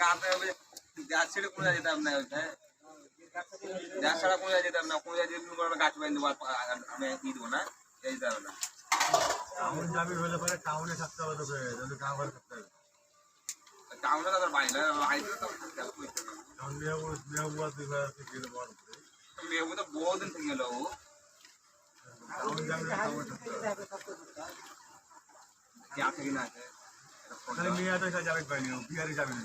গাঁতে হবে গাছ ছেড়ে কোন জায়গায় যেতাম না গাছ ছাড়া কোন জায়গায় যেতাম না কোন জায়গায় গাছ বাইন দেবো আমি কি দেবো না যেতে হবে না টাউন যাবি হলে পরে টাউনে থাকতে হবে তোকে যদি গাঁ ঘরে থাকতে হবে টাউনে তো বাইরে বাইরে তো থাকতে হবে টাউন মেহবুবা দিবার থেকে বড় করে মেহবুব তো বহুদিন থেকে গেল ও টাউন যাবি টাউনে থাকতে হবে কি আছে কি না আছে তাহলে মেয়েটা যাবে পাইনি বিহারে যাবে না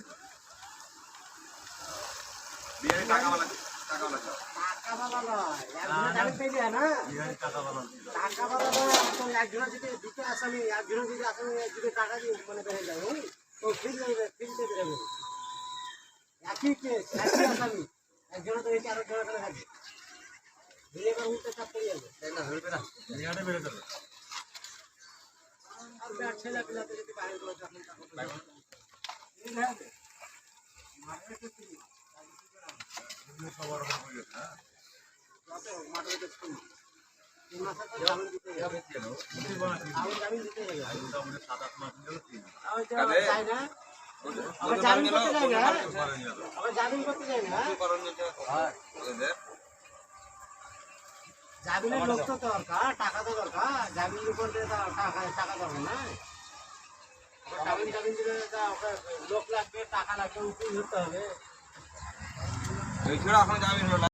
বিহারে টাকাওয়ালা টাকাওয়ালা নয় একজনে পেয়ে না বিহারে টাকাওয়ালা নয় তো একজনের যদি দুটো আসামি একজনের যদি আসামি যদি টাকা দিয়ে মানে বেড়ে যায় তো ফিরতে বেরোবে একই কেস একই আসামি একজনের তো হয়েছে আরেকজনের করে থাকে ধীরে এবার উল্টে চাপ পড়ে যাবে তাই না হইবে না মেয়েটা বেড়ে যাবে আর ব্যাট ছেলে পিলাতে যদি বাইরে করে যখন সবার হয়ে গেছে মাঠে দেখুন এই মাসে তো জামিন দিতে হবে জামিন দিতে হবে আমাদের 7-8 মাস গেল চাই না আবার জামিন করতে যাই না আবার জামিন করতে যাই না জামিনের লোক তো দরকার টাকা তো দরকার জামিন করতে টাকা দরকার না জামিন দিলে লোক লাগবে টাকা লাগবে উকিল ধরতে হবে এই ছাড়া এখন জামিন হলো